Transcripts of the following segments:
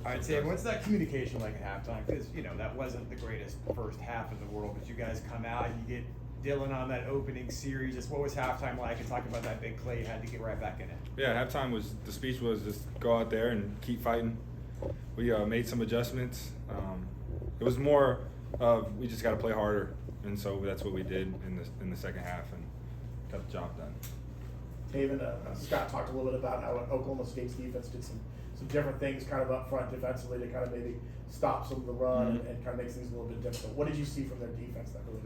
All right, Tayven, what's that communication like at halftime? Because, that wasn't the greatest first half in the world, but you guys come out, you get Dylan on that opening series. Just what was halftime like, and talking about that big play you had to get right back in it? Yeah, the speech was just go out there and keep fighting. We made some adjustments. It was more of we just got to play harder, and so that's what we did in the second half and got the job done. Tayven, Scott talked a little bit about how Oklahoma State's defense did some different things kind of up front defensively to kind of maybe stop some of the run and kind of makes things a little bit difficult. What did you see from their defense that really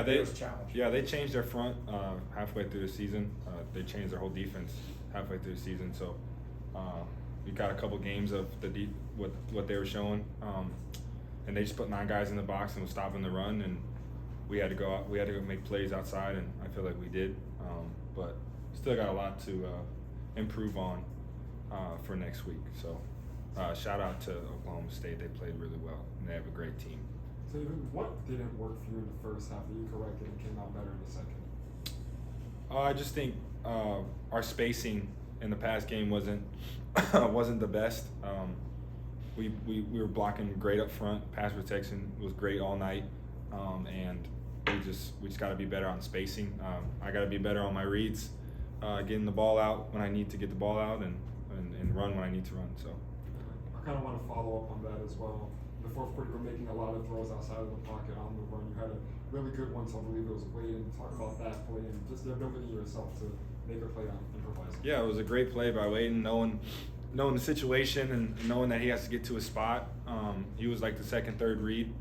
made was a challenge? Yeah, they changed their front halfway through the season. They changed their whole defense halfway through the season. So we got a couple games of what they were showing, and they just put 9 guys in the box and was stopping the run, and we had to go out. We had to go make plays outside, and I feel like we did. But still got a lot to improve on for next week. So shout out to Oklahoma State. They played really well, and they have a great team. Tayven, what didn't work for you in the first half that you corrected and came out better in the second? I just think our spacing in the past game wasn't the best. We were blocking great up front. Pass protection was great all night, and we just got to be better on spacing. I got to be better on my reads, getting the ball out when I need to get the ball out, and run when I need to run. So I kind of want to follow up on that as well. The fourth quarter, you were making a lot of throws outside of the pocket on the run. You had a really good one, so I believe it was Wade, and talk about that play and just the ability yourself to make a play on improvising. Yeah, it was a great play by Wade, knowing the situation and knowing that he has to get to a spot. He was like the second, third read.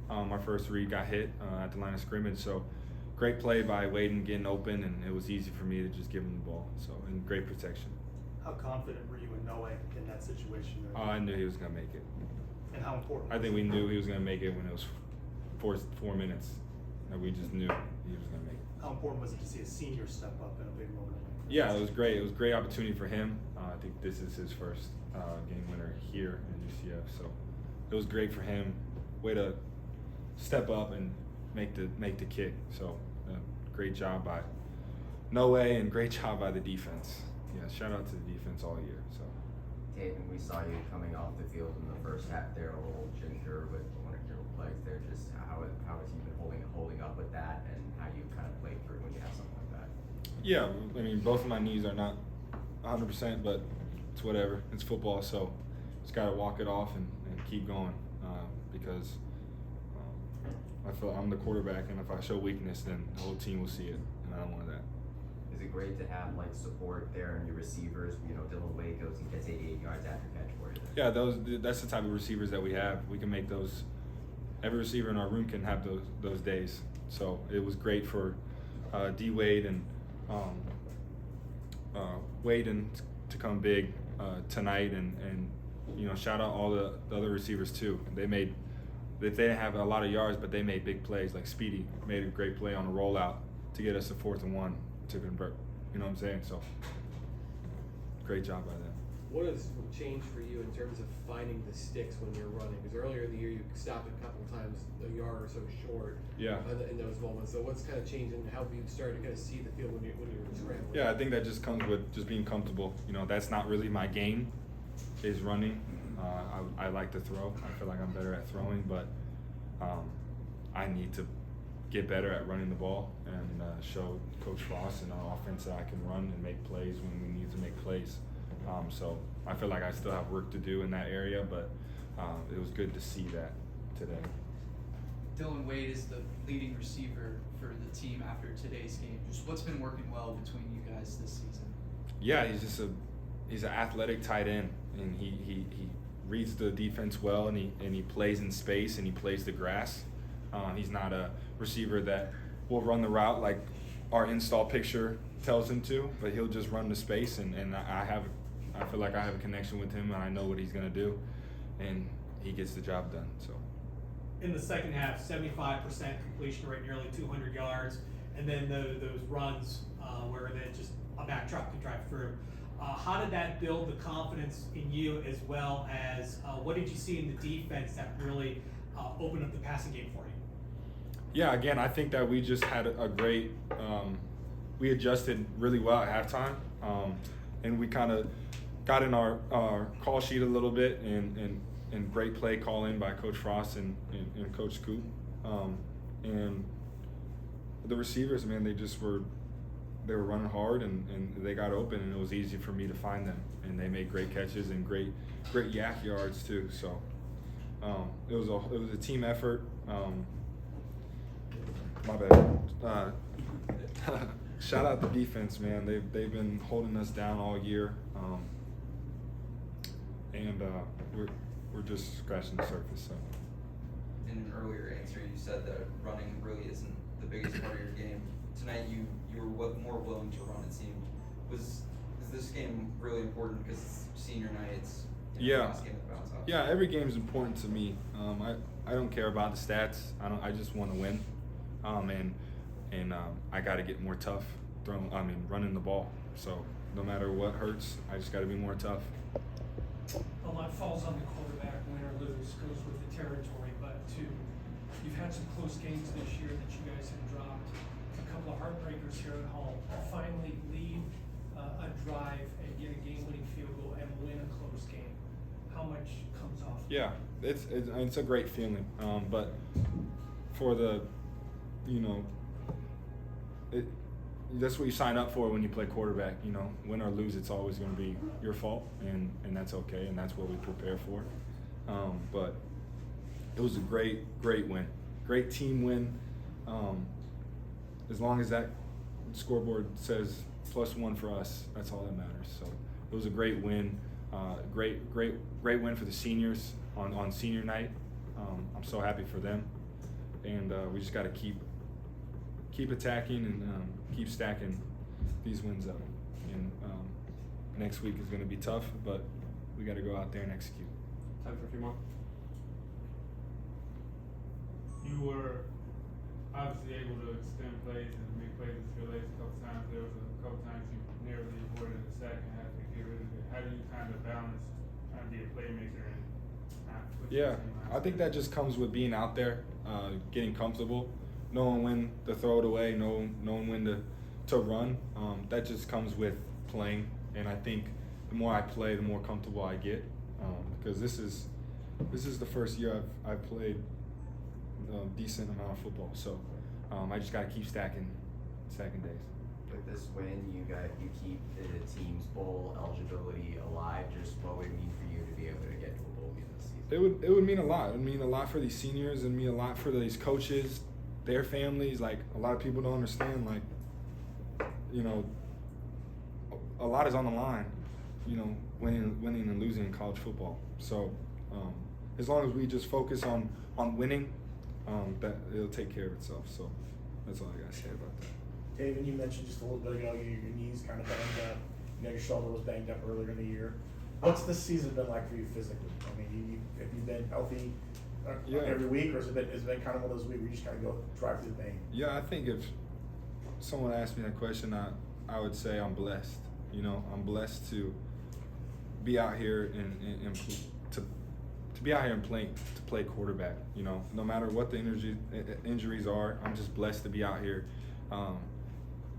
Our first read got hit at the line of scrimmage. So great play by Wade and getting open, and it was easy for me to just give him the ball. So, and great protection. How confident were you in Noe in that situation? I knew he was going to make it. And how important? I think we knew he was going to make it when it was 4 minutes. And we just knew he was going to make it. How important was it to see a senior step up in a big moment? Yeah, it was great. It was a great opportunity for him. I think this is his first game winner here in UCF. So it was great for him. Way to step up and make the kick. So great job by Noe and great job by the defense. Yeah, shout out to the defense all year. So Tayven, we saw you coming off the field in the first half there, a little ginger with one of your legs there. Just how has he been holding up with that, and how you kind of play through when you have something like that? Yeah, I mean, both of my knees are not 100%, but it's whatever. It's football, so just gotta walk it off and keep going because I feel I'm the quarterback, and if I show weakness, then the whole team will see it, and I don't want that. Is it great to have like support there and your receivers? Dylan Wade goes and gets 88 yards after catch for you. Yeah, that's the type of receivers that we have. We can make those. Every receiver in our room can have those days. So it was great for D Wade and Wade to come big tonight, and shout out all the other receivers too. They didn't have a lot of yards, but they made big plays. Like Speedy made a great play on a rollout to get us a 4th and 1 to convert. You know what I'm saying? So great job by them. What has changed for you in terms of finding the sticks when you're running? Because earlier in the year you stopped a couple of times a yard or so short. Yeah. In those moments. So what's kind of changed and how have you started to kind of see the field when you're scrambling? Yeah, I think that just comes with just being comfortable. That's not really my game, is running. I like to throw. I feel like I'm better at throwing, but I need to get better at running the ball and show Coach Frost and our offense that I can run and make plays when we need to make plays. So I feel like I still have work to do in that area, but it was good to see that today. Dylan Wade is the leading receiver for the team after today's game. Just what's been working well between you guys this season? Yeah, he's an athletic tight end, and he reads the defense well, and he plays in space, and he plays the grass. He's not a receiver that will run the route like our install picture tells him to, but he'll just run the space, and I feel like I have a connection with him, and I know what he's gonna do, and he gets the job done. So In the second half, 75% completion rate, nearly 200 yards, and then those runs where they just a back truck could drive through. How did that build the confidence in you, as well as what did you see in the defense that really opened up the passing game for you? Yeah, again, I think that we just had a great we adjusted really well at halftime, and we kind of got in our call sheet a little bit, and great play call in by Coach Frost and Coach Scoop. And the receivers, man, they were running hard, and they got open, and it was easy for me to find them. And they made great catches and great yak yards too. So it was a team effort. My bad. Shout out the defense, man. They've been holding us down all year, and we're just scratching the surface. So. In an earlier answer, you said that running really isn't the biggest part of your game. Tonight, you were more willing to run. It seemed. Is this game really important because it's senior night? It's the last game of the bounce house. Yeah, every game is important to me. I don't care about the stats. I just want to win. And I got to get more tough running the ball. So no matter what hurts, I just got to be more tough. A lot falls on the quarterback, win or lose, goes with the territory. But you've had some close games this year that you guys have dropped. A couple of heartbreakers here at home. Finally lead a drive and get a game-winning field goal and win a close game. How much comes off? Yeah, it's a great feeling. But for the, that's what you sign up for when you play quarterback. Win or lose, it's always going to be your fault, and that's okay, and that's what we prepare for. But it was a great win, great team win. As long as that scoreboard says +1 for us, that's all that matters. So it was a great win, great win for the seniors on senior night. I'm so happy for them, and we just got to keep attacking and keep stacking these wins up. And next week is going to be tough, but we got to go out there and execute. Time for a few more. You were obviously able to extend plays and make plays with your legs a couple times. There was a couple times you narrowly avoided the sack and had to get rid of it. How do you kind of balance trying to be a playmaker and not push Yeah, the team out? I think that just comes with being out there, getting comfortable, knowing when to throw it away, knowing when to run. That just comes with playing, and I think the more I play, the more comfortable I get. Because this is the first year I've played a decent amount of football, so I just got to keep stacking days. With this win, you keep the team's bowl eligibility alive. Just what would it mean for you to be able to get to a bowl game this season? It would mean a lot. It would mean a lot for these seniors. It would mean a lot for these coaches, their families. Like, a lot of people don't understand. Like, a lot is on the line. Winning and losing in college football. So as long as we just focus on winning, that it'll take care of itself. So that's all I gotta say about that. Tayven, you mentioned just a little bit ago your knees kind of banged up. Your shoulder was banged up earlier in the year. What's this season been like for you physically? I mean, have you been healthy every week, or has it been kind of one of those weeks where you just kind of go drive through the pain? Yeah, I think if someone asked me that question, I would say I'm blessed. I'm blessed to be out here and to be out here and play quarterback. No matter what the injuries are, I'm just blessed to be out here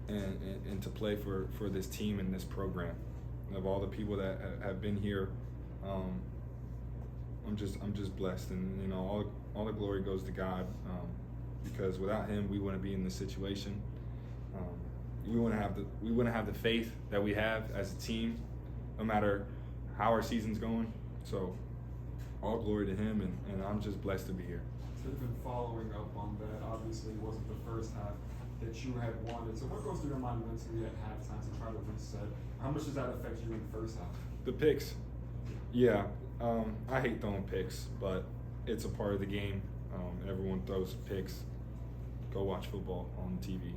and to play for this team and this program. Of all the people that have been here, I'm just blessed, and all the glory goes to God, because without Him we wouldn't be in this situation. We wouldn't have the faith that we have as a team, no matter how our season's going. So all glory to Him, and I'm just blessed to be here. So even following up on that, obviously it wasn't the first half that you had wanted. So what goes through your mind mentally at halftime to try to reset? How much does that affect you in the first half? The picks, yeah. I hate throwing picks, but it's a part of the game. Everyone throws picks. Go watch football on TV.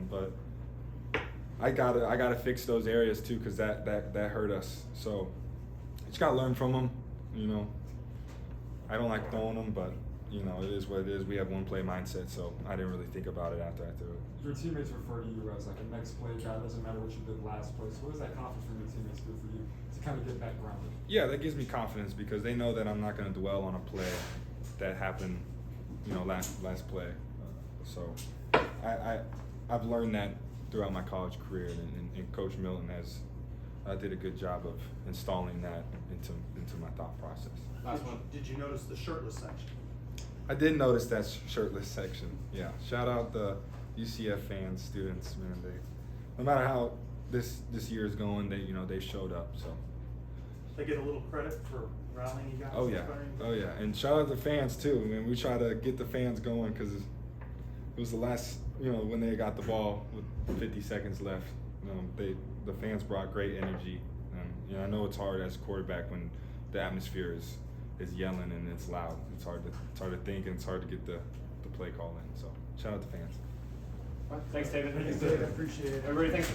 But I gotta fix those areas too, because that hurt us. So just gotta learn from them. I don't like throwing them, but it is what it is. We have one play mindset, so I didn't really think about it after I threw it. Your teammates refer to you as like a next play guy. Doesn't matter what you did last play. So what does that confidence from your teammates do for you to kind of get back grounded? Yeah, that gives me confidence, because they know that I'm not going to dwell on a play that happened, last play. So I've learned that throughout my college career, and Coach Milton has I did a good job of installing that into my thought process. Last one. Did you notice the shirtless section? I did notice that shirtless section. Yeah, shout out the UCF fans, students, man. No matter how this year is going, they showed up. So. They get a little credit for rallying you guys. Oh yeah, oh yeah, and shout out to the fans too. I mean, we try to get the fans going because it was the last, when they got the ball with 50 seconds left. The fans brought great energy, and I know it's hard as a quarterback when the atmosphere is yelling and it's loud. It's hard to think, and it's hard to get the play call in. So shout out to fans. Thanks, Tayven. Thanks, Tayven. Appreciate it. Everybody, thanks.